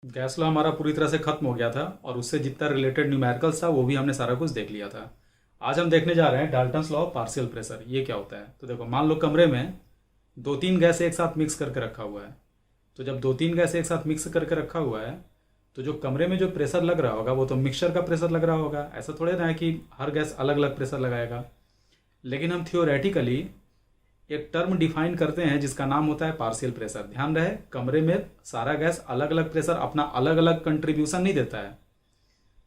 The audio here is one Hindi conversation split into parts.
गैस लॉ हमारा पूरी तरह से खत्म हो गया था और उससे जितना रिलेटेड न्यूमेरिकल्स था वो भी हमने सारा कुछ देख लिया था। आज हम देखने जा रहे हैं Dalton's law of partial pressure. ये क्या होता है? तो देखो, मान लो कमरे में दो तीन गैस एक साथ मिक्स करके रखा हुआ है। तो जब दो तीन गैस एक साथ मिक्स करके रखा हुआ है तो जो कमरे में जो प्रेशर लग रहा होगा वो तो मिक्सचर का प्रेशर लग रहा होगा। ऐसा थोड़े ना है कि हर गैस अलग अलग प्रेशर लगाएगा। लेकिन हम थियोरेटिकली एक टर्म डिफाइन करते हैं जिसका नाम होता है पार्शियल प्रेशर। ध्यान रहे, कमरे में सारा गैस अलग अलग प्रेशर अपना अलग अलग कंट्रीब्यूशन नहीं देता है।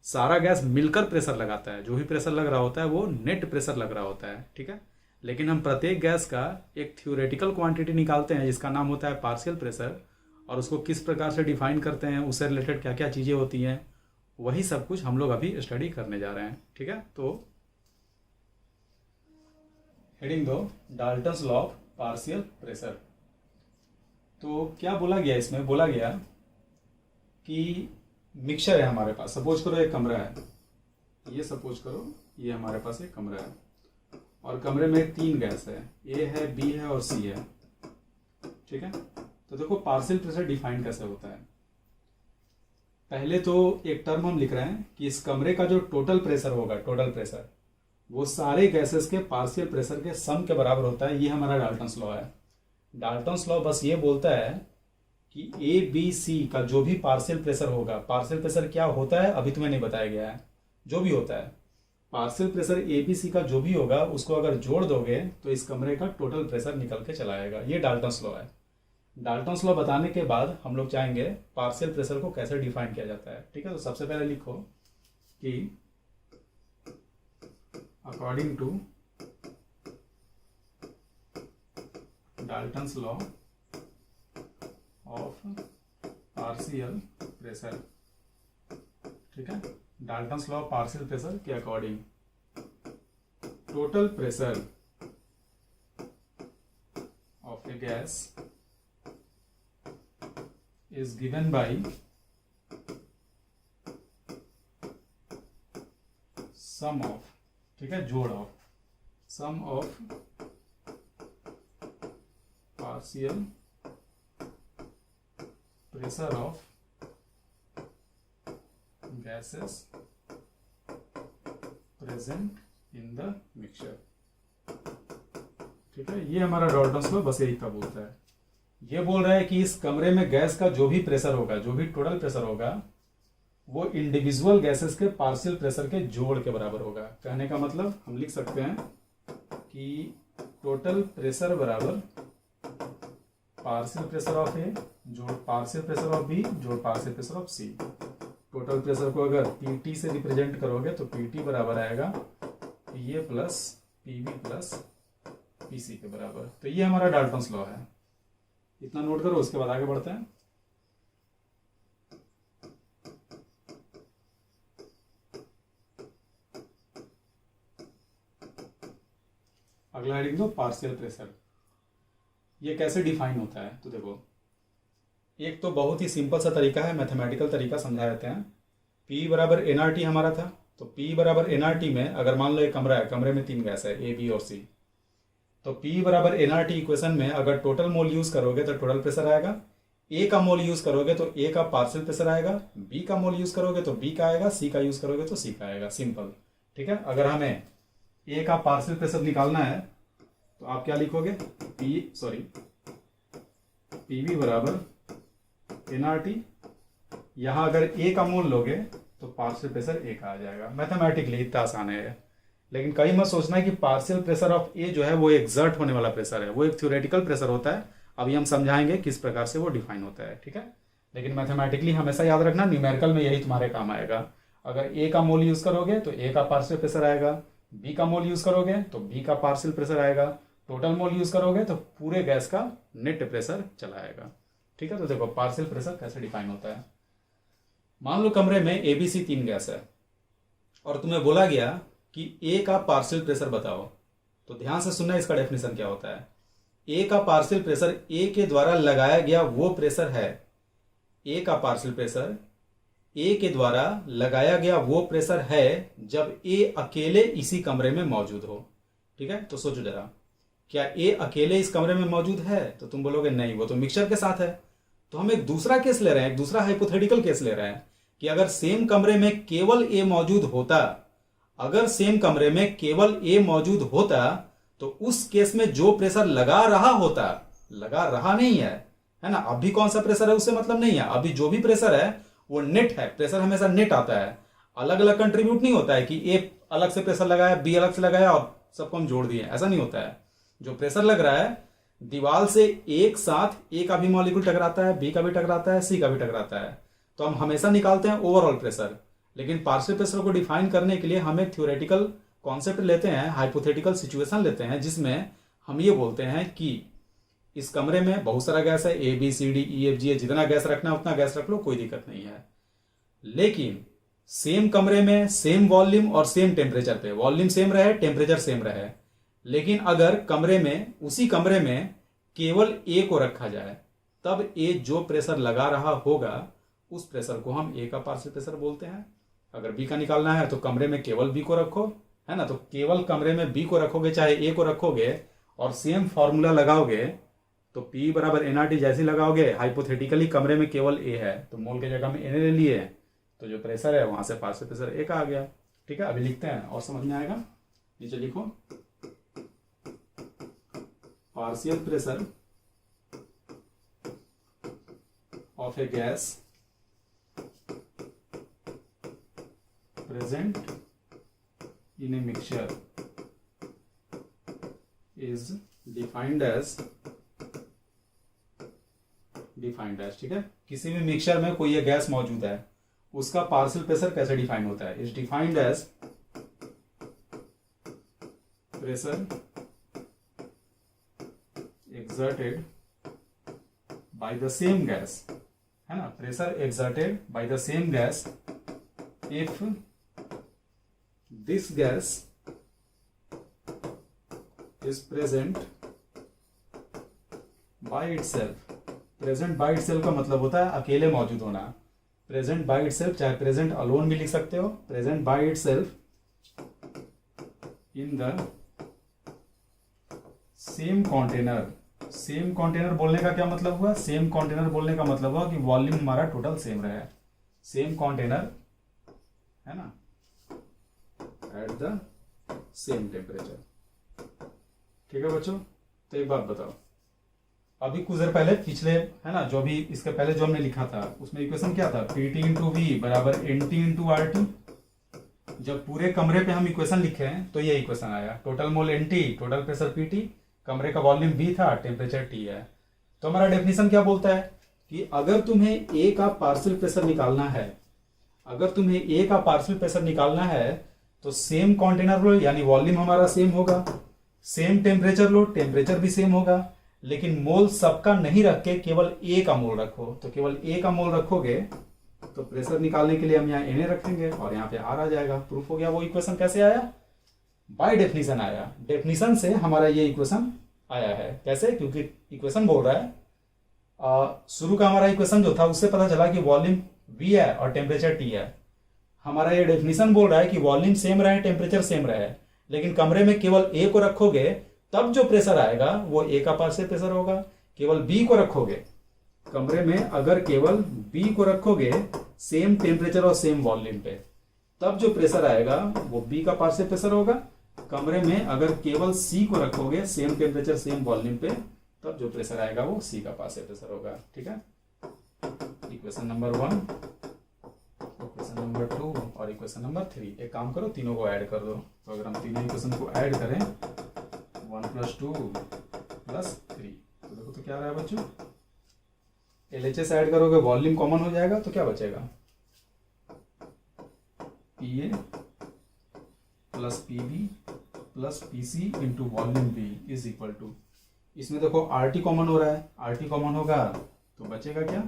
सारा गैस मिलकर प्रेशर लगाता है। जो भी प्रेशर लग रहा होता है वो नेट प्रेशर लग रहा होता है, ठीक है। लेकिन हम प्रत्येक गैस का एक थ्योरेटिकल क्वांटिटी निकालते हैं जिसका नाम होता है पार्शियल प्रेशर, और उसको किस प्रकार से डिफाइन करते हैं, उससे रिलेटेड क्या क्या चीज़ें होती हैं, वही सब कुछ हम लोग अभी स्टडी करने जा रहे हैं, ठीक है। तो हेडिंग दो, Dalton's law of partial pressure. तो क्या बोला गया इसमें? बोला गया कि मिक्सचर है हमारे पास। सपोज करो एक कमरा है, ये सपोज करो ये हमारे पास एक कमरा है और कमरे में तीन गैस है, ए है, बी है और सी है, ठीक है। तो देखो पार्शियल प्रेशर डिफाइन कैसे होता है। पहले तो एक टर्म हम लिख रहे हैं कि इस कमरे का जो टोटल प्रेशर होगा, टोटल प्रेशर, वो सारे गैसेस के पार्शियल प्रेशर के सम के बराबर होता है। ये हमारा डाल्टन्स लॉ है। डाल्टन्स लॉ बस ये बोलता है कि ए बी सी का जो भी पार्शियल प्रेशर होगा, पार्शियल प्रेशर क्या होता है अभी तुम्हें नहीं बताया गया है, जो भी होता है partial pressure A B C का जो भी होगा उसको अगर जोड़ दोगे तो इस कमरे का टोटल प्रेशर निकल के चला आएगा। ये डाल्टन्स लॉ है। डाल्टन्स लॉ बताने के बाद हम लोग चाहेंगे पार्शियल प्रेशर को कैसे डिफाइन किया जाता है, ठीक है। तो सबसे पहले लिखो कि according to Dalton's law of partial pressure, ठीक है। Dalton's law of partial pressure के according total pressure of a gas is given by sum of, ठीक है, जोड़ of sum of partial pressure of gases present in the mixture, ठीक है। ये हमारा डाल्टन्स लॉ बस यही का बोलता है। ये बोल रहा है कि इस कमरे में गैस का जो भी प्रेशर होगा, जो भी टोटल प्रेशर होगा, वो इंडिविजुअल गैसेस के पार्शियल प्रेशर के जोड़ के बराबर होगा। कहने का मतलब हम लिख सकते हैं कि टोटल प्रेशर बराबर पार्शियल प्रेशर ऑफ ए जोड़ पार्शियल प्रेशर ऑफ बी जोड़ partial pressure of C. Total pressure को अगर पीटी से रिप्रेजेंट करोगे तो पीटी बराबर आएगा पीए प्लस पीबी प्लस पीसी के बराबर। तो ये हमारा डाल्टन्स लॉ है। इतना नोट करो, उसके बाद आगे बढ़ते हैं। अगला हेडिंग दो, पार्शियल प्रेशर। ये कैसे डिफाइन होता है? तो देखो, एक तो बहुत ही सिंपल सा तरीका है, मैथमेटिकल तरीका समझा देते हैं। P बराबर एनआरटी हमारा था, तो P बराबर एनआरटी में अगर मान लो एक कमरा है, कमरे में तीन गैस है ए बी और सी, तो P बराबर एनआरटी इक्वेशन में अगर टोटल मोल यूज करोगे तो टोटल प्रेशर आएगा, ए का मोल यूज करोगे तो ए का पार्शियल प्रेशर आएगा, बी का मोल यूज करोगे तो बी का आएगा, सी का यूज करोगे तो सी का आएगा। सिंपल, ठीक है। अगर हमें ए का पार्शियल प्रेशर निकालना है तो आप क्या लिखोगे? पीवी बराबर एनआरटी। यहां अगर ए का मोल लोगे तो पार्शियल प्रेशर ए का आ जाएगा। मैथमेटिकली इतना आसान है। लेकिन कहीं मत सोचना है कि पार्शियल प्रेशर ऑफ ए जो है वो एग्जर्ट होने वाला प्रेशर है, वो एक थ्योरेटिकल प्रेशर होता है। अभी हम समझाएंगे किस प्रकार से वो डिफाइन होता है, ठीक है। लेकिन मैथमेटिकली हमेशा याद रखना, न्यूमेरिकल में यही तुम्हारे काम आएगा। अगर ए का मोल यूज करोगे तो ए का पार्शियल प्रेशर आएगा, बी का मोल यूज करोगे तो बी का पार्शियल प्रेशर आएगा, टोटल मोल यूज करोगे तो पूरे गैस का नेट प्रेशर चला आएगा, ठीक है। तो देखो पार्शियल प्रेशर कैसे डिफाइन होता है। मान लो कमरे में ए बी सी तीन गैस है और तुम्हें बोला गया कि ए का पार्शियल प्रेशर बताओ। तो ध्यान से सुनना, इसका डेफिनेशन क्या होता है। ए का पार्शियल प्रेशर ए के द्वारा लगाया गया वो प्रेशर है। ए का पार्शियल प्रेशर ए के द्वारा लगाया गया वो प्रेशर है जब ए अकेले इसी कमरे में मौजूद हो, ठीक है। तो सोचो जरा, क्या ए अकेले इस कमरे में मौजूद है? तो तुम बोलोगे नहीं, वो तो मिक्सचर के साथ है। तो हम एक दूसरा केस ले रहे हैं, एक दूसरा हाइपोथेटिकल केस ले रहे हैं कि अगर सेम कमरे में केवल ए मौजूद होता, अगर सेम कमरे में केवल ए मौजूद होता तो उस केस में जो प्रेशर लगा रहा होता, लगा रहा नहीं है ना, अभी कौन सा प्रेशर है उससे मतलब नहीं है, अभी जो भी प्रेशर है वो नेट है, प्रेशर हमेशा नेट आता है, अलग अलग कंट्रीब्यूट नहीं होता है कि ए अलग से प्रेशर लगाया, बी अलग से लगाया और सबको हम जोड़ दिए, ऐसा नहीं होता है। जो प्रेशर लग रहा है दीवार से एक साथ ए का भी मॉलिक्यूल टकराता है, बी का भी टकराता है, सी का भी टकराता है, तो हम हमेशा निकालते हैं ओवरऑल प्रेशर। लेकिन पार्शियल प्रेशर को डिफाइन करने के लिए हम एक थ्योरेटिकल कॉन्सेप्ट लेते हैं, हाइपोथेटिकल सिचुएशन लेते हैं, जिसमें हम ये बोलते हैं कि इस कमरे में बहुत सारा गैस है, A B C D E F G, जितना गैस रखना है उतना गैस रख लो, कोई दिक्कत नहीं है। लेकिन सेम कमरे में सेम वॉल्यूम और सेम टेम्परेचर पे, वॉल्यूम सेम रहे, टेम्परेचर सेम रहे, लेकिन अगर कमरे में, उसी कमरे में केवल ए को रखा जाए, तब ए जो प्रेशर लगा रहा होगा उस प्रेशर को हम ए का पार्शियल प्रेशर बोलते हैं। अगर बी का निकालना है तो कमरे में केवल बी को रखो, है ना, तो केवल कमरे में बी को रखोगे चाहे ए को रखोगे और सेम फॉर्मूला लगाओगे तो P बराबर NRT जैसे लगाओगे, हाइपोथेटिकली कमरे में केवल ए है तो मोल की जगह में Na ले लिए, तो जो प्रेशर है वहां से पार्शियल प्रेशर ए का आ गया। ठीक है, अभी लिखते हैं और समझ में आएगा। नीचे लिखो partial pressure of a gas present in a mixture is defined as, ठीक है, किसी भी मिक्सचर में कोई ये गैस मौजूद है उसका पार्शियल प्रेशर कैसे डिफाइन होता है, is defined as pressure exerted by the same gas, है ना, pressure exerted by the same gas if this gas is present by itself। Present by itself का मतलब होता है अकेले मौजूद होना, प्रेजेंट बाय इटसेल्फ, चाहे प्रेजेंट अलोन भी लिख सकते हो, present by itself in the same container. Same container बोलने का क्या मतलब हुआ, सेम कंटेनर बोलने का मतलब हुआ कि वॉल्यूम हमारा टोटल सेम रहे, सेम कंटेनर, है ना, एट द सेम टेम्परेचर। ठीक है बच्चों, तो एक बात बताओ, अभी कुछ देर पहले पिछले, है ना, जो भी इसके पहले जो हमने लिखा था उसमें इक्वेशन क्या था, Pt इंटू वी बराबर Nt इंटू RT। जब पूरे कमरे पे हम इक्वेशन लिखे हैं तो ये इक्वेशन आया, total mole Nt, total pressure Pt, कमरे का वॉल्यूम V था, टेम्परेचर T है। तो हमारा डेफिनेशन क्या बोलता है कि अगर तुम्हें A का पार्शियल प्रेशर निकालना है, अगर तुम्हें A का पार्शियल प्रेशर निकालना है तो सेम कंटेनर लो, यानी वॉल्यूम हमारा सेम होगा, सेम टेम्परेचर लो, टेम्परेचर भी सेम होगा, लेकिन मोल सबका नहीं रख के केवल A का मोल रखो। तो केवल A का मोल रखोगे तो प्रेशर निकालने के लिए हम यहाँ Na रखेंगे और यहाँ पे R आ जाएगा। प्रूफ हो गया। वो इक्वेशन कैसे आया, बाय डेफिनेशन आया, डेफिनेशन से हमारा ये इक्वेशन आया है। कैसे, क्योंकि इक्वेशन बोल रहा है शुरू का हमारा इक्वेशन जो था उससे पता चला कि वॉल्यूम V है और टेम्परेचर T है। हमारा ये डेफिनेशन बोल रहा है कि वॉल्यूम सेम रहे, टेम्परेचर सेम रहे, लेकिन कमरे में केवल A को रखोगे तब जो प्रेशर आएगा वो A का पार्शियल प्रेशर होगा। केवल B को रखोगे कमरे में, अगर केवल B को रखोगे सेम टेम्परेचर और सेम वॉल्यूम पे, तब जो प्रेशर आएगा वो B का पार्शियल प्रेशर होगा। कमरे में अगर केवल C को रखोगे सेम टेम्परेचर सेम वॉल्यूम पे, तब जो प्रेशर आएगा वो C का पार्शियल प्रेशर होगा। ठीक है, इक्वेशन नंबर 1, इक्वेशन नंबर 2 और इक्वेशन नंबर 3। एक काम करो, तीनों को ऐड कर दो। तो अगर हम तीनों इक्वेशन को ऐड करें 1 + 2 + 3, तो देखो तो क्या रहा है बच्चों, LHS ऐड करोगे वॉल्यूम कॉमन हो जाएगा तो क्या बचेगा, PA + PB + PC into volume B is equal to, इसमें देखो RT कॉमन हो रहा है, RT कॉमन होगा तो बचेगा क्या,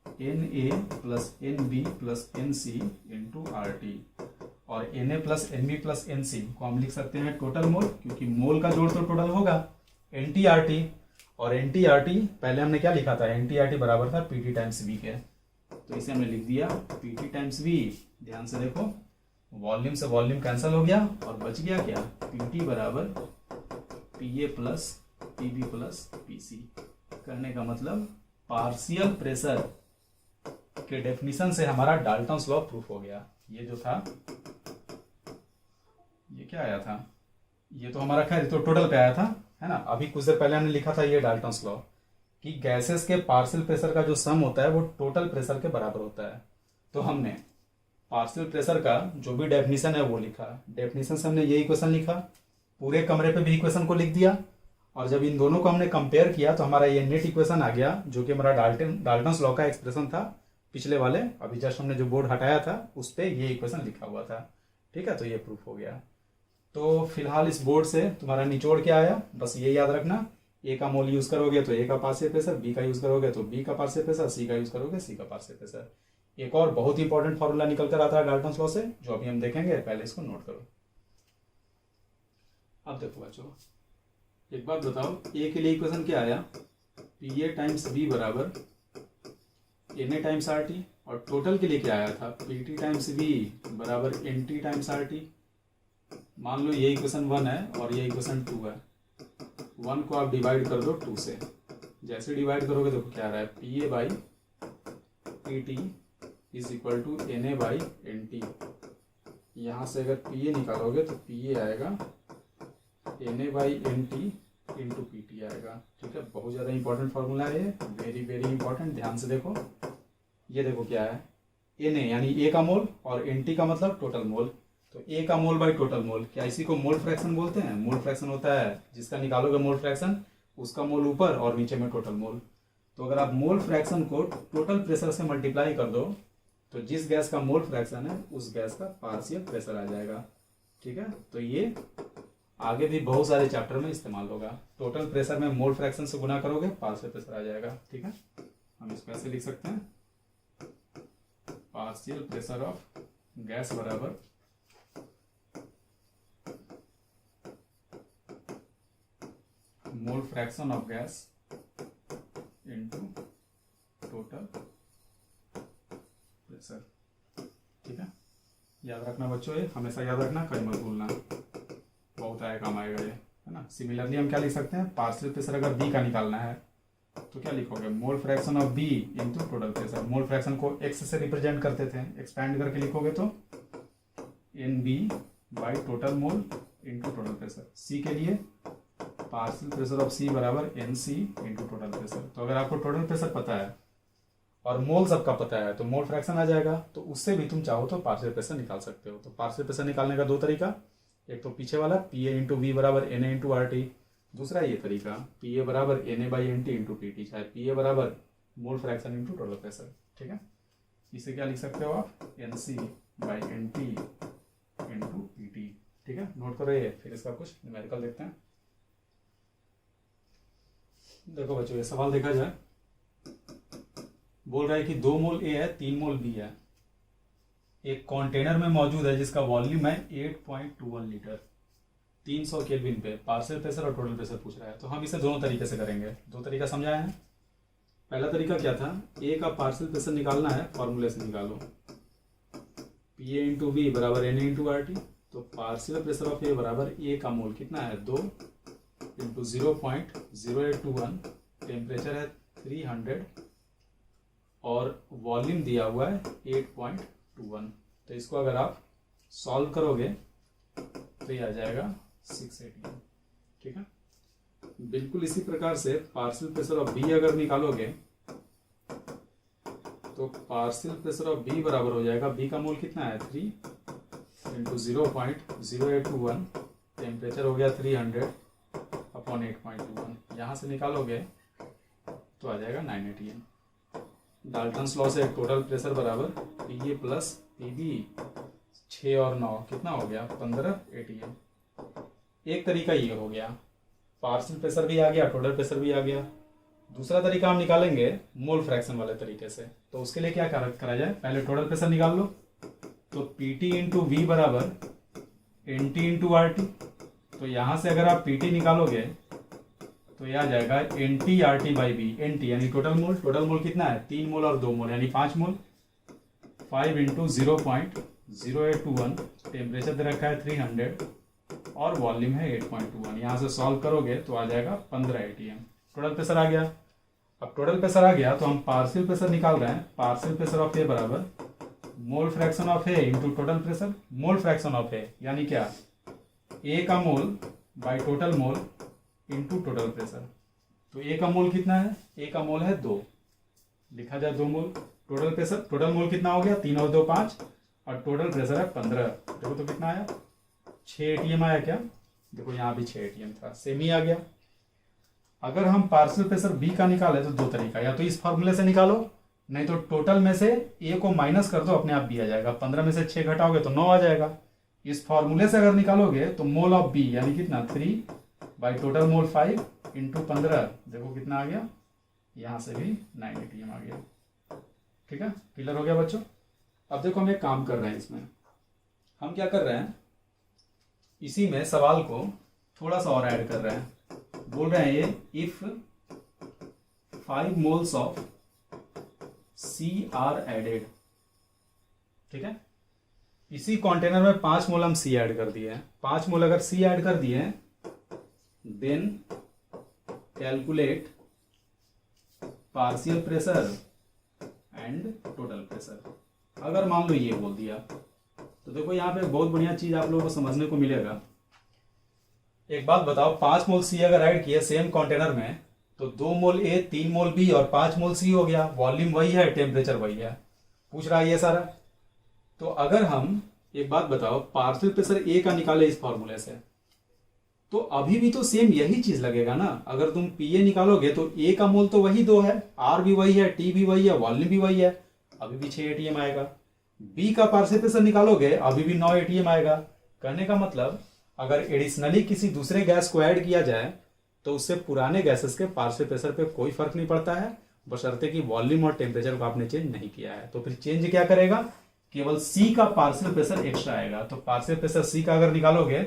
Na + Nb + Nc into RT, और Na + Nb + Nc को हम लिख सकते हैं टोटल मोल, क्योंकि मोल का जोड़ तो टोटल होगा NTRT, और NTRT पहले हमने क्या लिखा था, NTRT बराबर था PT टाइम्स V के, तो इसे हमने लिख दिया PT टाइम्स V। ध्यान से देखो, वॉल्यूम से वॉल्यूम कैंसिल हो गया और बच गया क्या, PT बराबर PA + PB + PC। कहने का मतलब पार्शियल प्रेशर के डेफिनेशन से हमारा डाल्टन्स लॉ प्रूफ हो गया। ये जो था, ये क्या आया था, ये तो हमारा खैर तो टोटल पे आया था, है ना। अभी कुछ देर पहले हमने लिखा था ये डाल्टन्स लॉ कि गैसेस के पार्शियल प्रेशर का जो सम होता है वो टोटल प्रेशर के बराबर होता है। तो हमने पार्शियल प्रेशर का जो भी डेफिनेशन है वो लिखा, डेफिनेशन से हमने ये इक्वेशन लिखा, पूरे कमरे पे भी इक्वेशन को लिख दिया, और जब इन दोनों को हमने कंपेयर किया तो हमारा ये नेट इक्वेशन आ गया, जो कि हमारा डाल्टन्स लॉ का एक्सप्रेशन था पिछले वाले, अभी जस्ट हमने जो बोर्ड हटाया था उस पर ये इक्वेशन लिखा हुआ था। ठीक है, तो ये प्रूफ हो गया। तो फिलहाल इस बोर्ड से तुम्हारा निचोड़ क्या आया, बस ये याद रखना, ए का मोल यूज करोगे तो ए का पार्शियल प्रेशर, बी का यूज करोगे तो बी का पार्शियल प्रेशर, सी का यूज करोगे सी का पार्शियल प्रेशर। एक और बहुत इंपॉर्टेंट फॉर्मूला निकल कर आता है डाल्टन्स लॉ से, जो अभी हम देखेंगे, पहले इसको नोट करो। अब देखो बच्चों, एक बात बताओ, ए के लिए इक्वेशन क्या आया, पी ए टाइम्स बी बराबर N A times R T, और टोटल के लिए क्या आया था, पी टी टाइम्स बी बराबर N T times R T. मान लो ये इक्वेशन 1 है और ये इक्वेशन 2 है, 1 को आप डिवाइड कर दो 2 से, जैसे डिवाइड करोगे तो क्या आ रहा है, P A by P T is equal to N A by N T. यहाँ से अगर पी ए निकालोगे तो पी ए आएगा N A by N T into P T आएगा। ठीक है, बहुत ज़्यादा इंपॉर्टेंट फॉर्मूला है ये, वेरी वेरी इंपॉर्टेंट, ध्यान से देखो। ये देखो क्या है, एन ए यानी ए का मोल और एन टी का मतलब टोटल मोल, तो ए का मोल बाई टोटल मोल, क्या इसी को मोल फ्रैक्शन बोलते हैं। मोल फ्रैक्शन होता है जिसका निकालोगे मोल फ्रैक्शन, उसका मोल ऊपर और नीचे में टोटल मोल। तो अगर आप मोल फ्रैक्शन को टोटल प्रेशर से मल्टीप्लाई कर दो तो जिस गैस का मोल फ्रैक्शन है उस गैस का पार्शियल प्रेशर आ जाएगा। ठीक है, तो ये आगे भी बहुत सारे चैप्टर में इस्तेमाल होगा। टोटल प्रेशर में मोल फ्रैक्शन से गुना करोगे पार्शियल प्रेशर आ जाएगा। ठीक है, हम इसको ऐसे लिख सकते हैं, पार्शियल प्रेशर ऑफ गैस बराबर mole fraction of gas into total pressure. ठीक है, याद रखना बच्चों, ये हमेशा याद रखना, कहीं मत भूलना, बहुत आया काम आएगा ये, है ना। सिमिलरली हम क्या लिख सकते हैं, पार्शियल प्रेशर अगर बी का निकालना है तो क्या लिखोगे, mole fraction of B into total pressure. Mole fraction को एक्स से रिप्रेजेंट करते थे, एक्सपैंड करके लिखोगे तो N B by total mole into total pressure. C के लिए पार्शियल प्रेशर ऑफ सी बराबर N C into total pressure. तो अगर आपको टोटल प्रेशर पता है और मोल सबका पता है तो मोल फ्रैक्शन आ जाएगा, तो उससे भी तुम चाहो तो पार्शियल प्रेशर निकाल सकते हो। तो पार्शियल प्रेशर निकालने का दो तरीका, एक तो पीछे वाला पी ए इंटू वी बराबर N A into R T, दूसरा ये तरीका पी ए बराबर N A by N T into P T, चाहे पी ए बराबर mole fraction into total pressure. ठीक है, इसे क्या लिख सकते हो आप, N C by N T into P T. ठीक है, नोट करो ये, फिर इसका कुछ न्यूमेरिकल देखते हैं। देखो बच्चों, ये सवाल देखा जाए, बोल रहा है कि 2 मोल ए है, 3 मोल बी है, एक कंटेनर में मौजूद है जिसका वॉल्यूम है 8.21 लीटर, 300 केल्विन पे, पार्शियल प्रेशर और टोटल प्रेशर पूछ रहा है। तो हम इसे दोनों तरीके से करेंगे, दो तरीका समझाए हैं। पहला तरीका क्या था, ए का पार्शियल प्रेशर निकालना है, फॉर्मूले से निकालो, पी ए इंटू बी बराबर N A into R T. तो पार्शियल प्रेशर ऑफ ए बराबर ए का मोल कितना है, 2 इंटू 0.0821, टेम्परेचर है 300 और वॉल्यूम दिया हुआ है 8.21। तो इसको अगर आप सॉल्व करोगे तो ये आ जाएगा 680। ठीक है, बिल्कुल इसी प्रकार से पार्शियल प्रेशर ऑफ बी अगर निकालोगे तो पार्शियल प्रेशर ऑफ बी बराबर हो जाएगा, बी का मोल कितना है 3 इंटू 0.0821, टेम्परेचर हो गया 300 अपॉन 8.21, यहाँ से निकालोगे तो आ जाएगा 980 एम। डाल्टन्स लॉ से टोटल प्रेशर बराबर P A plus P B, 6 और 9 कितना हो गया, 15 एटीएम। एक तरीका ये हो गया, पार्शियल प्रेशर भी आ गया, टोटल प्रेशर भी आ गया। दूसरा तरीका हम निकालेंगे मोल फ्रैक्शन वाले तरीके से। तो उसके लिए क्या करा जाए, पहले टोटल प्रेशर निकाल लो, तो पी टी इंटू वी बराबर N T into R T. तो यहाँ से अगर आप पी टी निकालोगे तो यह आ जाएगा N T R T by B, N T यानी टोटल मोल, टोटल मोल कितना है 3 मोल और 2 मोल यानी 5 मोल, 5 इंटू 0.0821, टेम्परेचर दे रखा है 300 और वॉल्यूम है 8.21। यहाँ से सॉल्व करोगे तो आ जाएगा 15 एटीएम, टोटल प्रेशर आ गया। अब टोटल प्रेशर आ गया तो हम पार्शियल प्रेशर निकाल रहे हैं। पार्शियल प्रेशर ऑफ ए बराबर mole fraction of A into total pressure. Mole fraction of A यानी क्या, ए का mole by total mole into total pressure. तो ए का मोल कितना है, ए का मोल है 2, लिखा जाए 2 मोल। टोटल प्रेशर, टोटल मोल कितना हो गया, 3 और 2 5, और टोटल प्रेशर है 15। देखो तो कितना आया, 6 एटीएम आया क्या, देखो यहाँ भी 6 एटीएम था, सेम ही आ गया। अगर हम पार्शियल प्रेशर बी का निकाले तो 2 तरीका, या तो इस फॉर्मूले से निकालो, नहीं तो टोटल में से ए को माइनस कर दो, अपने आप बी आ जाएगा। 15 में से 6 घटाओगे तो 9 आ जाएगा। इस फॉर्मूले से अगर निकालोगे तो मोल ऑफ बी यानी कितना 3 बाई टोटल मोल 5 इंटू 15, देखो कितना आ गया, यहाँ से भी 9 एटीएम आ गया। ठीक है, क्लियर हो गया बच्चों। अब देखो हम एक काम कर रहे हैं, इसमें हम क्या कर रहे हैं, इसी में सवाल को थोड़ा सा और ऐड कर रहे हैं। बोल रहे हैं ये if 5 moles of C are added. ठीक है, इसी कंटेनर में 5 मोल हम सी ऐड कर दिए हैं। 5 मोल अगर सी ऐड कर दिए then calculate partial pressure and total pressure. अगर मान लो ये बोल दिया तो देखो यहाँ पे एक बहुत बढ़िया चीज आप लोगों को समझने को मिलेगा। एक बात बताओ, 5 मोल सी अगर ऐड किए सेम कंटेनर में तो 2 मोल ए 3 मोल बी और 5 मोल सी हो गया। वॉल्यूम वही है, टेम्परेचर वही है, पूछ रहा है ये सारा। तो अगर हम एक बात बताओ, पार्शियल प्रेशर ए का निकाले इस फॉर्मूले से, तो अभी भी तो सेम यही चीज लगेगा ना। अगर तुम पी ए निकालोगे तो ए का मोल तो वही 2 है, आर भी वही है, टी भी वही है, वॉल्यूम भी वही है, अभी भी 6 एटीएम आएगा। बी का पार्शियल प्रेशर निकालोगे अभी भी 9 एटीएम आएगा। कहने का मतलब अगर एडिशनली किसी दूसरे गैस को ऐड किया जाए तो उससे पुराने गैसेस के पार्शियल प्रेशर पे कोई फर्क नहीं पड़ता है, बशर्ते कि वॉल्यूम और टेम्परेचर को आपने चेंज नहीं किया है। तो फिर चेंज क्या करेगा, केवल सी का पार्शियल प्रेशर एक्स्ट्रा आएगा। तो पार्शियल प्रेशर सी का अगर निकालोगे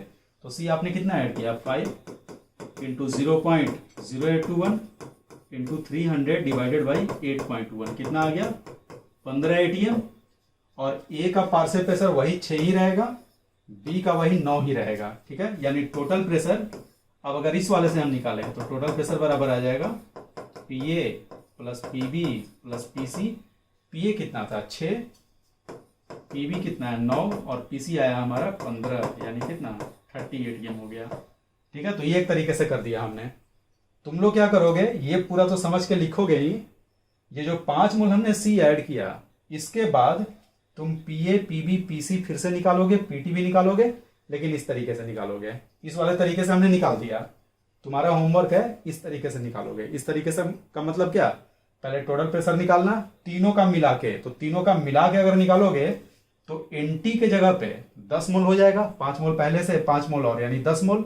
तो सी आपने कितना ऐड किया, 5 इंटू 0.0821 इंटू 300 डिवाइडेड बाई 8.21, कितना आ गया 15 एटीएम। और ए का पार्शियल प्रेशर वही 6 ही रहेगा, बी का वही 9 ही रहेगा। ठीक है, यानी टोटल प्रेशर अब अगर इस वाले से हम निकालें तो टोटल प्रेशर बराबर आ जाएगा P A plus P B plus P C. P A कितना था 6, पी बी कितना है 9 और पी सी आया हमारा 15, यानी कितना 30 एटीएम हो गया। ठीक है, तो ये एक तरीके से कर दिया हमने। तुम लोग क्या करोगे, ये पूरा तो समझ के लिखोगे ही। ये जो 5 मोल हमने सी ऐड किया, इसके बाद तुम P A P B P C फिर से निकालोगे, पी टी भी निकालोगे, लेकिन इस तरीके से निकालोगे। इस वाले तरीके से हमने निकाल दिया, तुम्हारा होमवर्क है इस तरीके से निकालोगे। इस तरीके से का मतलब क्या, पहले टोटल प्रेशर निकालना तीनों का मिला के, तो तीनों का मिला के अगर निकालोगे तो एनटी के जगह पे 10 मोल हो जाएगा, 5 मोल पहले से 5 मोल और, यानी 10 मोल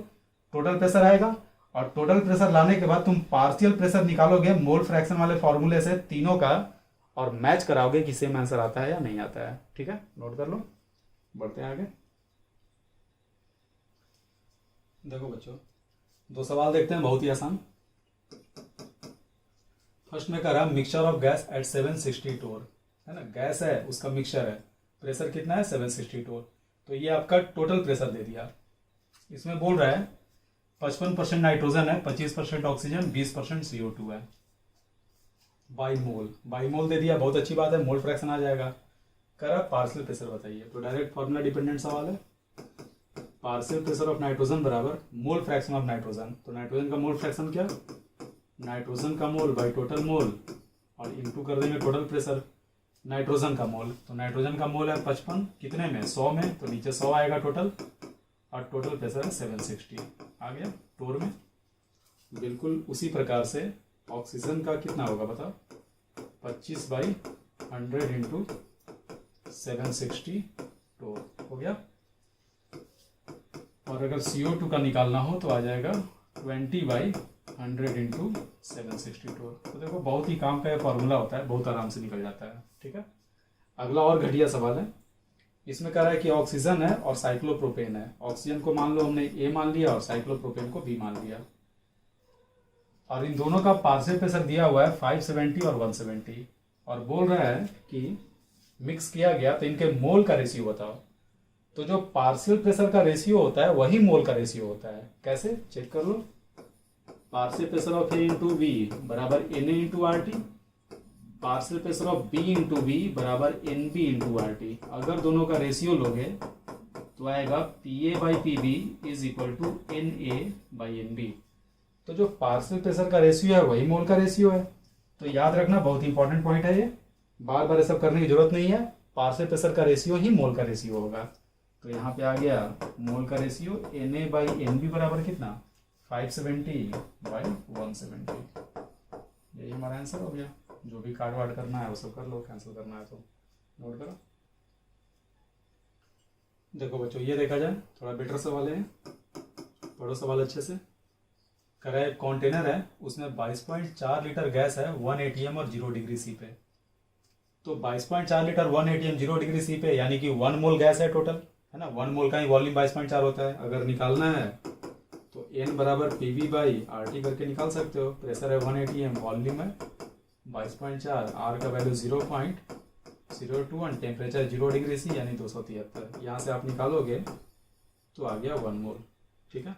टोटल प्रेशर आएगा। और टोटल प्रेशर लाने के बाद तुम पार्शियल प्रेशर निकालोगे मोल फ्रैक्शन वाले फॉर्मूले से तीनों का, और मैच कराओगे कि सेम आंसर आता है या नहीं आता है। ठीक है, नोट कर लो, बढ़ते हैं आगे। देखो बच्चों, 2 सवाल देखते हैं, बहुत ही आसान। फर्स्ट में करा मिक्सचर ऑफ गैस एट 760 टोर, है ना, गैस है उसका मिक्सचर है, प्रेशर कितना है 760 टोर। तो ये आपका टोटल प्रेशर दे दिया। इसमें बोल रहा है 55% नाइट्रोजन है, 25% ऑक्सीजन, 20% CO2 है। बाई मोल दे दिया, बहुत अच्छी बात है, मोल फ्रैक्शन आ जाएगा। करा पार्शियल प्रेशर बताइए, तो डायरेक्ट फॉर्मूला डिपेंडेंट सवाल है। पार्शियल प्रेशर ऑफ नाइट्रोजन बराबर मोल फ्रैक्शन ऑफ नाइट्रोजन। तो नाइट्रोजन का मोल फ्रैक्शन क्या, नाइट्रोजन का मोल बाई टोटल मोल, और इंटू कर देंगे टोटल प्रेशर नाइट्रोजन का मोल। तो नाइट्रोजन का मोल है 55, कितने में 100 में, तो नीचे 100 आएगा टोटल, और टोटल प्रेशर है 760 आ गया टोर में। बिल्कुल उसी प्रकार से ऑक्सीजन का कितना होगा बताओ, 25/100 इंटू 760 टोर हो गया। और अगर CO2 का निकालना हो तो आ जाएगा 20/100 इंटू 760 टोर। तो देखो बहुत ही काम का ये फॉर्मूला होता है, बहुत आराम से निकल जाता है। ठीक है, अगला और घटिया सवाल है। इसमें कह रहा है कि ऑक्सीजन है और साइक्लोप्रोपेन है। ऑक्सीजन को मान लो हमने ए मान लिया और साइक्लोप्रोपेन को बी मान लिया, और इन दोनों का पार्शियल प्रेशर दिया हुआ है 570 और 170, और बोल रहा है कि मिक्स किया गया तो इनके मोल का रेशियो बताओ। तो जो पार्शियल प्रेशर का रेशियो होता है वही मोल का रेशियो होता है। कैसे, चेक कर लो। Partial pressure of A into B बराबर N A into R T, partial pressure of B into B बराबर N B into R T. अगर दोनों का रेशियो लोगे तो आएगा P A by P B is equal to N A by N B. तो जो पार्शियल प्रेशर का रेशियो है वही मोल का रेशियो है। तो याद रखना, बहुत इंपॉर्टेंट पॉइंट है ये, बार बार ये सब करने की जरूरत नहीं है। पार्शियल प्रेशर का रेशियो ही मोल का रेशियो होगा। तो यहाँ पे आ गया मोल का ratio N A by N B बराबर कितना, 570 बाई 170। यही हमारा आंसर हो गया। जो भी काट वाट करना है वो सब कर लो, कैंसिल करना है तो नोट करो। देखो बच्चों, ये देखा जाए थोड़ा बेटर सवाल है, पढ़ो सवाल अच्छे से। कह रहा है कंटेनर है, उसमें 22.4 लीटर गैस है 1 एटीएम और 0 डिग्री सी पे। तो 22.4 लीटर 1 एटीएम 0 डिग्री सी पे यानी कि 1 मोल गैस है टोटल, है ना। 1 मोल का ही वॉल्यूम 22.4 होता है। अगर निकालना है तो एन बराबर P V by R T करके निकाल सकते हो। प्रेशर है 1 एटीएम, वॉल्यूम है 22.4, आर का वैल्यू 0.02 और टेम्परेचर 0 डिग्री सी यानी 273। यहाँ से आप निकालोगे तो आ गया 1 मोल। ठीक है।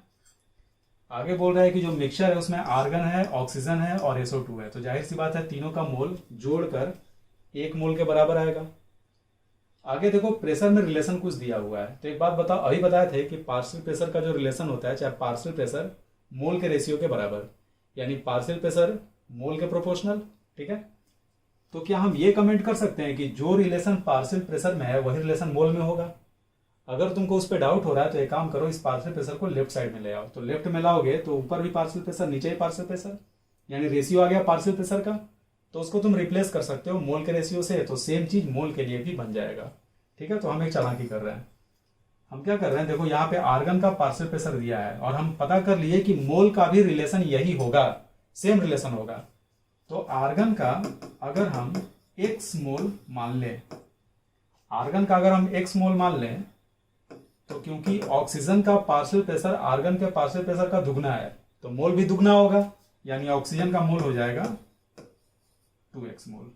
आगे बोल रहा है कि जो मिक्सचर है उसमें आर्गन है, ऑक्सीजन है और SO2 है। तो जाहिर सी बात है तीनों का मोल जोड़कर 1 मोल के बराबर आएगा। आगे देखो प्रेशर में रिलेशन कुछ दिया हुआ है। तो एक बात बताओ, अभी बताए थे कि पार्शियल प्रेशर का जो रिलेशन होता है, चाहे पार्शियल प्रेशर मोल के रेशियो के बराबर, यानी पार्शियल प्रेशर मोल के प्रोपोर्शनल। ठीक है। तो क्या हम ये कमेंट कर सकते हैं कि जो रिलेशन पार्शियल प्रेशर में है वही रिलेशन मोल में होगा? अगर तुमको उस पर डाउट हो रहा है तो एक काम करो, इस पार्शियल प्रेशर को लेफ्ट साइड में ले आओ। तो लेफ्ट में लाओगे तो ऊपर भी पार्शियल प्रेशर, नीचे ही पार्शियल प्रेशर, यानी रेशियो आ गया पार्शियल प्रेशर का। तो उसको तुम रिप्लेस कर सकते हो मोल के रेशियो से, तो सेम चीज मोल के लिए भी बन जाएगा। ठीक है। तो हम एक चालाकी कर रहे हैं। हम क्या कर रहे हैं, देखो यहाँ पे आर्गन का पार्शियल प्रेशर दिया है और हम पता कर लिए कि मोल का भी रिलेशन यही होगा, सेम रिलेशन होगा। तो आर्गन का अगर हम x मोल मान लें, आर्गन का अगर हम x मोल मान लें, तो क्योंकि ऑक्सीजन का पार्शियल प्रेशर आर्गन के पार्शियल प्रेशर का दुगना है तो मोल भी दुगना होगा, यानी ऑक्सीजन का मोल हो जाएगा 2x मोल।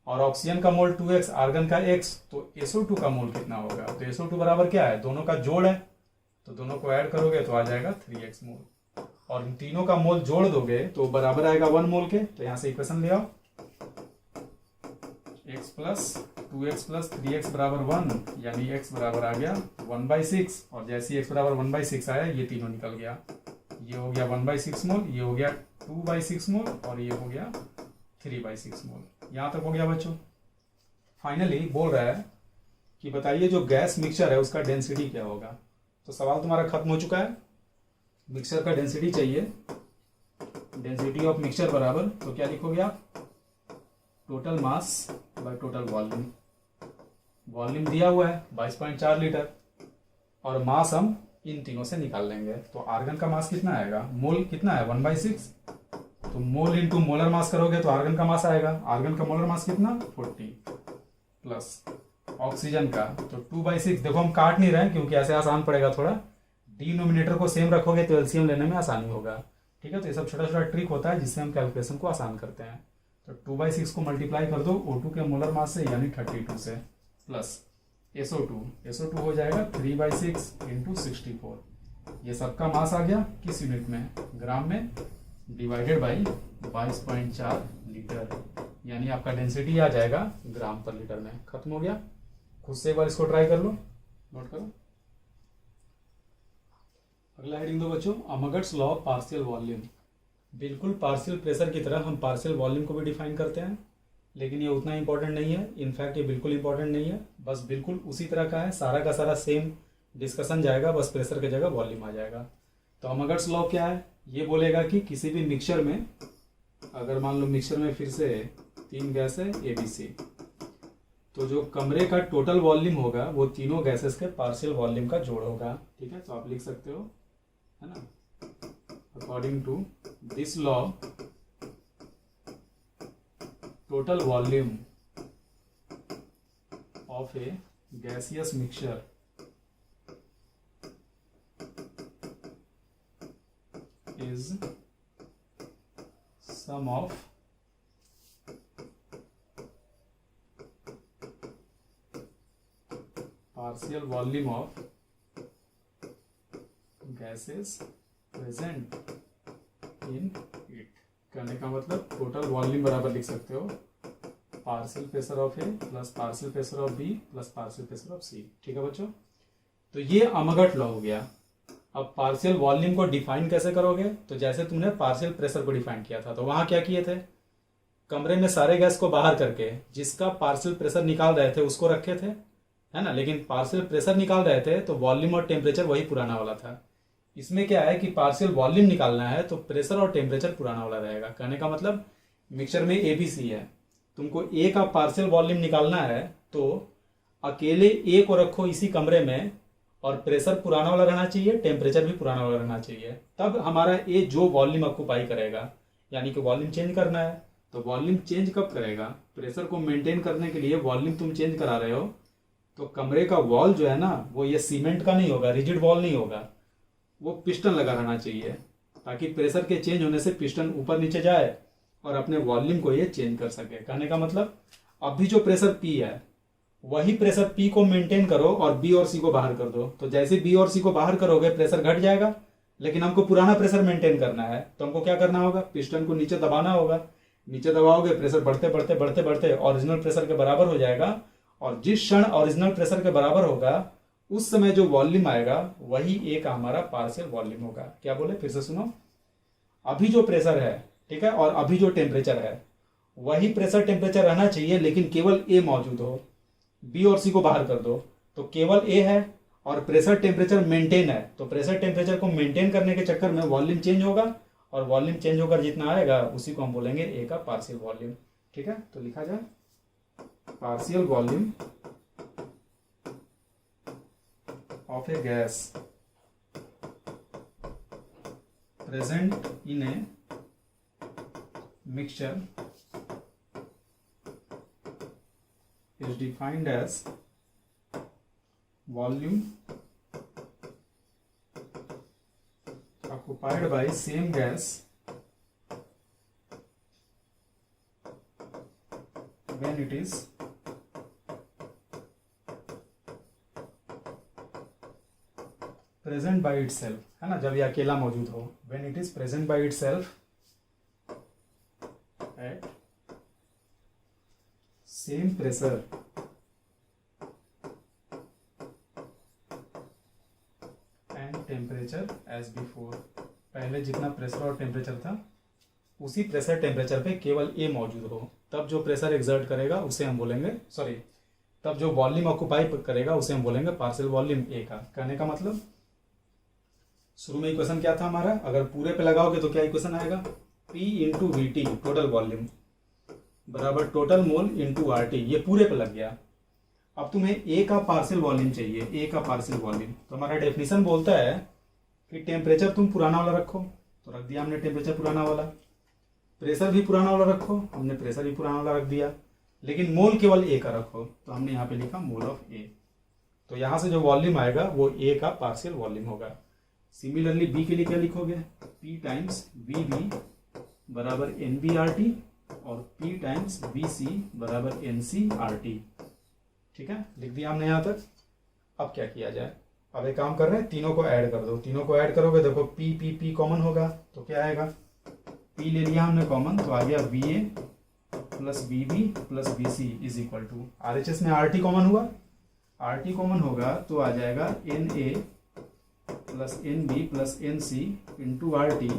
और ऑक्सीजन का मोल 2x, आर्गन का x, तो SO2 का मोल कितना होगा? तो SO2 बराबर क्या है, दोनों का जोड़ है, तो दोनों को ऐड करोगे तो आ जाएगा 3x मोल। और इन तीनों का मोल जोड़ दोगे तो बराबर आएगा 1 मोल के। तो यहां से इक्वेशन ले आओ, x plus 2x plus 3x बराबर 1, यानी x बराबर आ गया 1/6। और जैसे x बराबर 1/6 आया, ये तीनों निकल गया। ये हो गया 1/6 मोल, ये हो गया 2/6 मोल और ये हो गया 3/6 मोल। यहां तक हो गया बच्चों। फाइनली बोल रहा है कि बताइए जो गैस मिक्सचर है उसका डेंसिटी क्या होगा। तो सवाल तुम्हारा खत्म हो चुका है। मिक्सचर का डेंसिटी चाहिए, डेंसिटी ऑफ मिक्सचर बराबर, तो क्या लिखोगे आप, total mass by total volume. Volume दिया हुआ है 22.4 लीटर और मास हम इन तीनों से निकाल लेंगे। तो आर्गन का मास कितना आएगा, मोल कितना है 1/6, तो मोल इंटू मोलर मास करोगे तो आर्गन का मास आएगा। आर्गन का मोलर मास कितना 40 प्लस ऑक्सीजन का तो 2/6। देखो हम काट नहीं रहे हैं क्योंकि ऐसे आसान पड़ेगा थोड़ा, डिनोमिनेटर को सेम रखोगे तो एलसीएम लेने में आसानी होगा। ठीक है। तो ये सब छोटा छोटा ट्रिक होता है जिससे हम कैलकुलेशन को आसान करते हैं। तो 2/6 को मल्टीप्लाई कर दो O2 के मोलर मास से यानी 32 से, प्लस SO2 हो जाएगा 3/6 इंटू 64। ये सबका मास आ गया किस यूनिट में, ग्राम में, डिवाइडेड बाई 22.4 लीटर, यानी आपका डेंसिटी आ जाएगा ग्राम पर लीटर में। खत्म हो गया। खुद से एक बार इसको ट्राई कर लो, नोट करो। अगला हेडिंग दो बच्चों, अमगट्स लॉ ऑफ पार्शियल वॉल्यूम। बिल्कुल पार्शियल प्रेशर की तरह हम पार्शियल वॉल्यूम को भी डिफाइन करते हैं, लेकिन ये उतना इंपॉर्टेंट नहीं है। इनफैक्ट ये बिल्कुल इंपॉर्टेंट नहीं है, बस बिल्कुल उसी तरह का है, सारा का सारा सेम डिस्कशन जाएगा, बस प्रेशर की जगह वॉल्यूम आ जाएगा। तो अमगट्स लॉ क्या है, ये बोलेगा कि किसी भी मिक्सचर में, अगर मान लो मिक्सचर में फिर से 3 गैस है ABC, तो जो कमरे का टोटल वॉल्यूम होगा वो तीनों गैसेस के पार्शियल वॉल्यूम का जोड़ होगा। ठीक है। तो आप लिख सकते हो, है ना, according to this law total volume of a gaseous mixture is sum of partial volume of gases present in it. कहने का मतलब टोटल वॉल्यूम बराबर लिख सकते हो partial pressure of A plus partial pressure of B plus partial pressure of C. ठीक है बच्चों, तो ये अमगट लॉ हो गया। अब पार्शियल वॉल्यूम को डिफाइन कैसे करोगे? तो जैसे तुमने पार्शियल प्रेशर को डिफाइन किया था, तो वहां क्या किए थे, कमरे में सारे गैस को बाहर करके जिसका पार्शियल प्रेशर निकाल रहे थे उसको रखे थे, है ना। लेकिन पार्शियल प्रेशर निकाल रहे थे तो वॉल्यूम और टेम्परेचर वही पुराना वाला था। इसमें क्या है कि पार्शियल वॉल्यूम निकालना है तो प्रेशर और टेम्परेचर पुराना वाला रहेगा। कहने का मतलब मिक्सचर में ए बी सी है, तुमको ए का पार्शियल वॉल्यूम निकालना है तो अकेले ए को रखो इसी कमरे में और प्रेशर पुराना वाला रहना चाहिए, टेम्परेचर भी पुराना वाला रहना चाहिए, तब हमारा ए जो वॉल्यूम ऑक्यूपाई करेगा। यानी कि वॉल्यूम चेंज करना है तो वॉल्यूम चेंज कब करेगा? प्रेशर को मेंटेन करने के लिए वॉल्यूम तुम चेंज करा रहे हो तो कमरे का वॉल जो है ना वो ये सीमेंट का नहीं होगा, रिजिड वॉल नहीं होगा, वो पिस्टन लगा रहना चाहिए ताकि प्रेशर के चेंज होने से पिस्टन ऊपर नीचे जाए और अपने वॉल्यूम को ये चेंज कर सके। कहने का मतलब अभी जो प्रेशर पी है वही प्रेशर पी को मेंटेन करो और बी और सी को बाहर कर दो। तो जैसे बी और सी को बाहर करोगे प्रेशर घट जाएगा, लेकिन हमको पुराना प्रेशर मेंटेन करना है तो हमको क्या करना होगा, पिस्टन को नीचे दबाना होगा। नीचे दबाओगे प्रेशर बढ़ते बढ़ते बढ़ते बढ़ते ओरिजिनल प्रेशर के बराबर हो जाएगा, और जिस क्षण ओरिजिनल प्रेशर के बराबर होगा उस समय जो वॉल्यूम आएगा वही ए का हमारा पार्शियल वॉल्यूम होगा। क्या बोले, फिर से सुनो। अभी जो प्रेशर है, ठीक है, और अभी जो टेम्परेचर है वही प्रेशर टेम्परेचर रहना चाहिए, लेकिन केवल ए मौजूद हो। बी और सी को बाहर कर दो तो केवल ए है और प्रेशर टेम्परेचर मेंटेन है, तो प्रेशर टेम्परेचर को मेंटेन करने के चक्कर में वॉल्यूम चेंज होगा और वॉल्यूम चेंज होकर जितना आएगा उसी को हम बोलेंगे ए का पार्शियल वॉल्यूम। ठीक है, तो लिखा जाए partial volume of a gas present in a mixture is defined as volume occupied by same gas when it is present by itself, है ना, जब ये अकेला मौजूद हो। when it is present by itself at same pressure and temperature as before, पहले जितना प्रेशर और टेम्परेचर था उसी प्रेशर टेम्परेचर पे केवल ए मौजूद हो, तब जो प्रेशर एक्सर्ट करेगा उसे हम बोलेंगे, सॉरी, तब जो वॉल्यूम ऑक्यूपाई करेगा उसे हम बोलेंगे पार्शियल वॉल्यूम ए का। कहने का मतलब शुरू में इक्वेशन क्या था हमारा, अगर पूरे पे लगाओगे तो क्या इक्वेशन आएगा, P into V T total volume बराबर total mole into R T, ये पूरे पे लग गया। अब तुम्हें ए का पार्शियल वॉल्यूम चाहिए, ए का पार्शियल वॉल्यूम, तो हमारा डेफिनेशन बोलता है कि टेम्परेचर तुम पुराना वाला रखो, तो रख दिया हमने टेम्परेचर पुराना वाला, प्रेशर भी पुराना वाला रखो, हमने प्रेशर भी पुराना वाला रख दिया, लेकिन मोल केवल ए का रखो, तो हमने यहाँ पे लिखा मोल ऑफ ए। तो यहाँ से जो वॉल्यूम आएगा वो ए का पार्शियल वॉल्यूम होगा। सिमिलरली बी के लिए क्या लिखोगे, P टाइम्स वी बी बराबर एन बी आर टी और P टाइम्स वी सी बराबर एन सी आर टी। ठीक है, लिख दिया हमने यहाँ तक। अब क्या किया जाए, अब एक काम कर रहे हैं, तीनों को ऐड कर दो। तीनों को ऐड करोगे, देखो P P P कॉमन होगा तो क्या आएगा, P ले लिया हमने कॉमन तो आ गया V A plus V B plus V C is equal to, R H S में आर टी कॉमन हुआ, आर टी कॉमन होगा तो आ जाएगा N A plus N B plus N C into R T,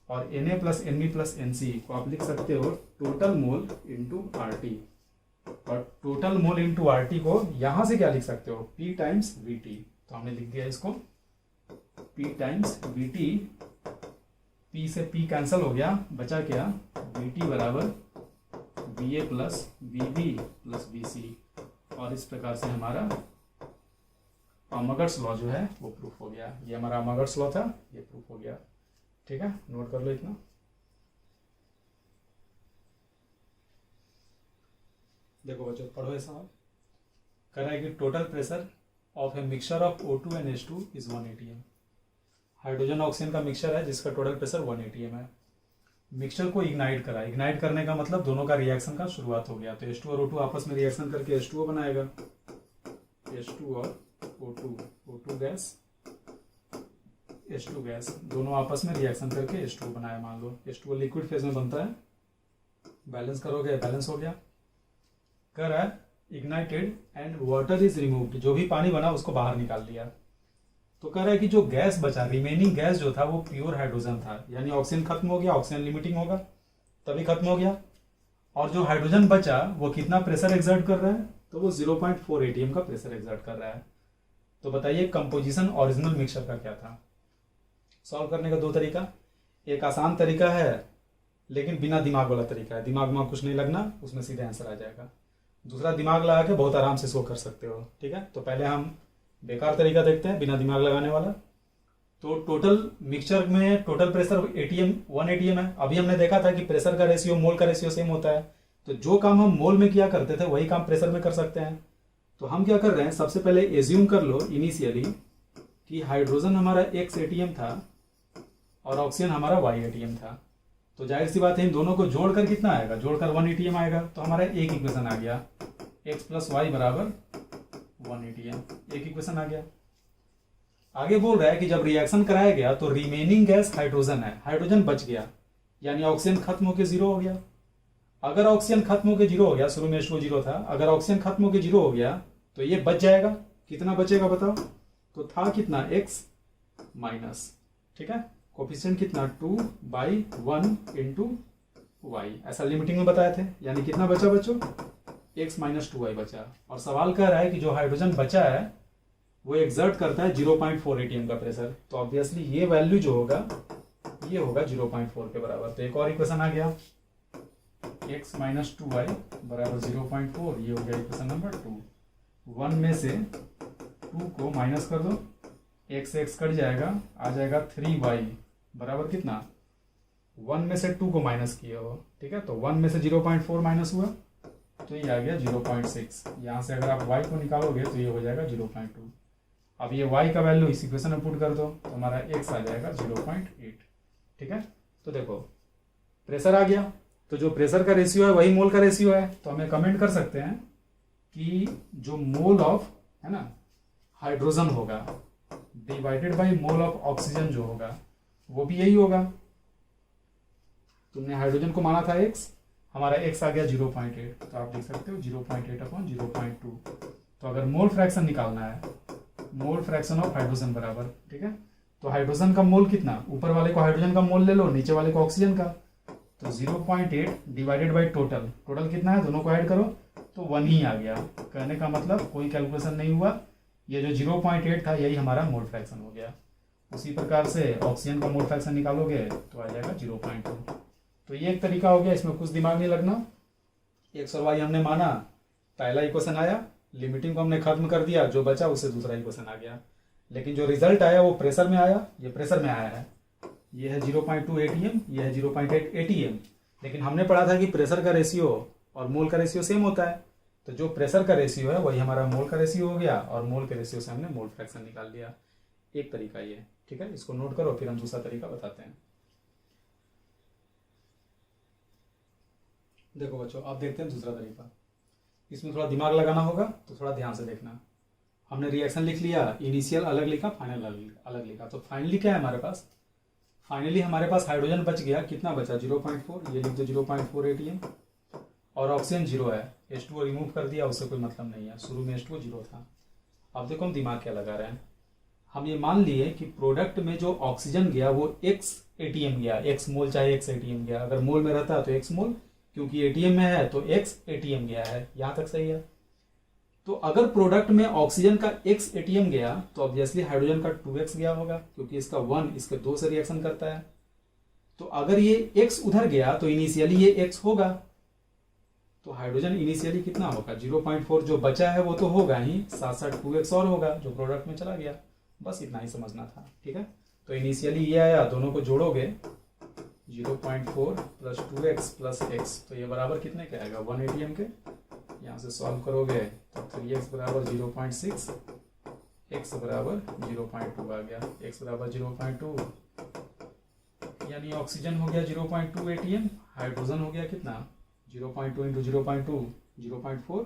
और N A plus N B plus N C को आप लिख सकते हो total mole into R T, और total mole into R T को यहां से क्या लिख सकते हो, P टाइम्स वी टी। तो हमने लिख दिया इसको P times V T, P से P कैंसिल हो गया, बचा क्या, वी टी बराबर V A plus V B plus V C, और इस प्रकार से हमारा अमगर्ट्स लॉ जो है वो प्रूफ हो गया। ये हमारा अमगर्ट्स लॉ था, ये प्रूफ हो गया। ठीक है, नोट कर लो इतना। देखो बच्चों, पढ़ो ऐसा कह रहा है कि total pressure of a mixture of O2 and H2 is 180 m। Hydrogen oxygen का मिक्सचर है जिसका टोटल प्रेशर 180 m है। मिक्सचर को इग्नाइट करा, इग्नाइट करने का मतलब दोनों का रिएक्शन का शुरुआत हो गया, तो H2 और O2 आपस में रिएक्शन करके H2O बनाएगा, H2 और O2 गैस H2 गैस, दोनों आपस में रिएक्शन करके H2 बनाया। मान लो H2 लिक्विड फेज में बनता है, बैलेंस करोगे बैलेंस हो गया। कह रहा है ignited and water is removed, जो भी पानी बना उसको बाहर निकाल दिया। तो कह रहा है कि जो गैस बचा, रिमेनिंग गैस जो था वो प्योर हाइड्रोजन था, यानी ऑक्सीजन खत्म हो गया, ऑक्सीजन लिमिटिंग होगा तभी खत्म हो गया। और जो हाइड्रोजन बचा वो कितना प्रेशर एक्सर्ट कर रहा है, तो वो 0.4 atm का प्रेशर एक्सर्ट कर रहा है। तो बताइए कंपोजिशन ओरिजिनल मिक्सचर का क्या था। सॉल्व करने का दो तरीका, एक आसान तरीका है लेकिन बिना दिमाग वाला तरीका है, दिमाग में कुछ नहीं लगना, उसमें सीधे आंसर आ जाएगा। दूसरा दिमाग लगा के बहुत आराम से इसको कर सकते हो, ठीक है। तो पहले हम बेकार तरीका देखते हैं, बिना दिमाग लगाने वाला। तो टोटल मिक्सचर में टोटल प्रेशर 1 atm है। अभी हमने देखा था कि प्रेशर का रेशियो मोल का रेशियो सेम होता है, तो जो काम हम मोल में किया करते थे वही काम प्रेशर में कर सकते हैं। तो हम क्या कर रहे हैं, सबसे पहले एज्यूम कर लो इनिशियली कि हाइड्रोजन हमारा x atm था और ऑक्सीजन हमारा y atm था। तो जाहिर सी बात है इन दोनों को जोड़कर कितना आएगा, जोड़कर 1 atm आएगा। तो हमारा एक इक्वेशन आ गया, x + y = 1 atm, एक इक्वेशन आ गया। आगे बोल रहा है कि जब रिएक्शन कराया गया तो रिमेनिंग गैस हाइड्रोजन है, हाइड्रोजन बच गया, यानी ऑक्सीजन खत्म होकर 0 हो गया। अगर ऑक्सीजन खत्म होकर 0 हो गया, शुरू में H2 0 था, अगर ऑक्सीजन खत्म होकर 0 हो गया तो ये बच जाएगा। कितना बचेगा बताओ, तो था कितना x माइनस, ठीक है, कोफिशिएंट कितना 2/1 × y, ऐसा लिमिटिंग में बताए थे। यानी कितना बचा बच्चों, x - 2y बचा। और सवाल कह रहा है कि जो हाइड्रोजन बचा है वो एक्सर्ट करता है 0.4 atm का प्रेशर, तो ऑब्वियसली ये वैल्यू जो होगा ये होगा 0.4 के बराबर। तो एक और इक्वेशन आ गया, x - 2y = 0.4, ये हो गया इक्वेशन नंबर 2। 1 में से 2 को माइनस कर दो, x से x कट जाएगा, आ जाएगा 3y बराबर कितना, 1 में से 2 को माइनस किए हो, ठीक है। तो 1 में से 0.4 माइनस हुआ तो ये आ गया 0.6। यहाँ से अगर आप y को निकालोगे तो ये हो जाएगा 0.2। अब ये y का वैल्यू इस इक्वेशन में पुट कर दो तो हमारा x आ जाएगा 0.8, ठीक है। तो देखो प्रेशर आ गया, तो जो प्रेशर का रेशियो है वही मोल का रेशियो है। तो हमें कमेंट कर सकते हैं कि जो मोल ऑफ है ना हाइड्रोजन होगा divided by mole of oxygen जो होगा वो भी यही होगा। तुमने हाइड्रोजन को माना था x, हमारा x आ गया 0.8, तो आप देख सकते हो 0.8/0.2। तो अगर मोल फ्रैक्शन निकालना है, मोल फ्रैक्शन ऑफ हाइड्रोजन बराबर, ठीक है, तो हाइड्रोजन का मोल कितना, ऊपर वाले को हाइड्रोजन का मोल ले लो, नीचे वाले को ऑक्सीजन का। तो 0.8 डिवाइडेड बाय टोटल, टोटल कितना है दोनों को ऐड करो तो 1 ही आ गया। कहने का मतलब कोई कैलकुलेशन नहीं हुआ, ये जो 0.8 था यही हमारा मोल फ्रैक्शन हो गया। उसी प्रकार से ऑक्सीजन का मोल फ्रैक्शन निकालोगे तो आ जाएगा 0.2। तो ये एक तरीका हो गया, इसमें कुछ दिमाग नहीं लगना। x और y हमने माना, पहला इक्वेशन आया, लिमिटिंग को हमने खत्म कर दिया, जो बचा उससे दूसरा इक्वेशन आ गया। लेकिन जो रिजल्ट आया वो प्रेशर में आया, ये प्रेशर में आया है, ये है 0.2 atm, ये है 0.8 atm। लेकिन हमने पढ़ा था कि प्रेशर का रेशियो और मोल का रेशियो सेम होता है, तो जो प्रेशर का रेशियो है वही हमारा मोल का रेशियो हो गया, और मोल के रेशियो से हमने मोल फ्रैक्शन निकाल लिया। एक तरीका ये, ठीक है, इसको नोट करो, फिर हम दूसरा तरीका बताते हैं। देखो बच्चों अब देखते हैं दूसरा तरीका, इसमें थोड़ा दिमाग लगाना होगा तो थोड़ा ध्यान से देखना। हमने रिएक्शन लिख लिया, इनिशियल अलग लिखा, फाइनल अलग लिखा। तो फाइनली क्या है हमारे पास, फाइनली हमारे पास हाइड्रोजन बच गया, कितना बचा 0.4, ये लिख दो 0.4 atm, और ऑक्सीजन 0 है, H2O रिमूव कर दिया, उससे कोई मतलब नहीं है, शुरू में H2O 0 था। अब देखो हम दिमाग क्या लगा रहे हैं, हम ये मान लिए कि प्रोडक्ट में जो ऑक्सीजन गया वो x atm गया, x मोल चाहे x atm गया, अगर मोल में रहता तो x मोल, क्योंकि एटीएम में है तो x atm गया है, यहां तक सही है। तो अगर प्रोडक्ट में ऑक्सीजन का x atm गया तो ऑब्वियसली हाइड्रोजन का 2x गया होगा, क्योंकि इसका 1 इसके 2 से रिएक्शन करता है। तो अगर ये x उधर गया तो इनिशियली ये x होगा, तो हाइड्रोजन इनिशियली कितना होगा 0.4, जो बचा है वो तो होगा ही, साथ साथ 2x और होगा जो प्रोडक्ट में चला गया। बस इतना ही समझना था, ठीक है। तो इनिशियली ये आया, दोनों को जोड़ोगे 0.4 + 2x + x, तो ये बराबर कितने के आएगा 1 atm के। यहाँ से सॉल्व करोगे तो 3x = 0.6, x = 0.2 आ गया, x = 0.2, यानी ऑक्सीजन हो गया 0.2 atm, हाइड्रोजन हो गया कितना 0.2 × 0.2 0.4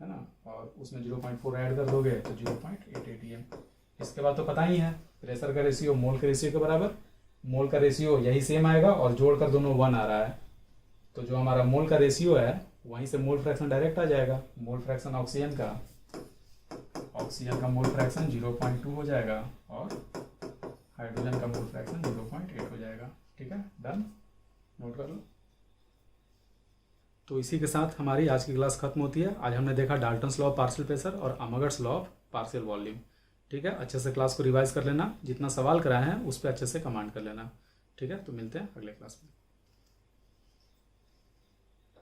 है ना, और उसमें 0.4 ऐड कर दोगे तो 0.8 atm। इसके बाद तो पता ही है प्रेशर का रेशियो मोल के रेशियो के बराबर, मोल का रेशियो यही सेम आएगा और जोड़कर दोनों 1 आ रहा है, तो जो हमारा मोल का रेशियो है वहीं से मोल फ्रैक्शन डायरेक्ट आ जाएगा। मोल फ्रैक्शन ऑक्सीजन का मोल फ्रैक्शन 0.2 हो जाएगा और हाइड्रोजन का मोल फ्रैक्शन 0.8 हो जाएगा। ठीक है, डन, नोट कर लो। तो इसी के साथ हमारी आज की क्लास खत्म होती है। आज हमने देखा Dalton's law of partial pressure और अमागर्ट्स लॉ ऑफ पार्शियल वॉल्यूम। ठीक है, अच्छे से क्लास को रिवाइज कर लेना, जितना सवाल कराए हैं उस पर अच्छे से कमांड कर लेना। ठीक है, तो मिलते हैं अगले क्लास में।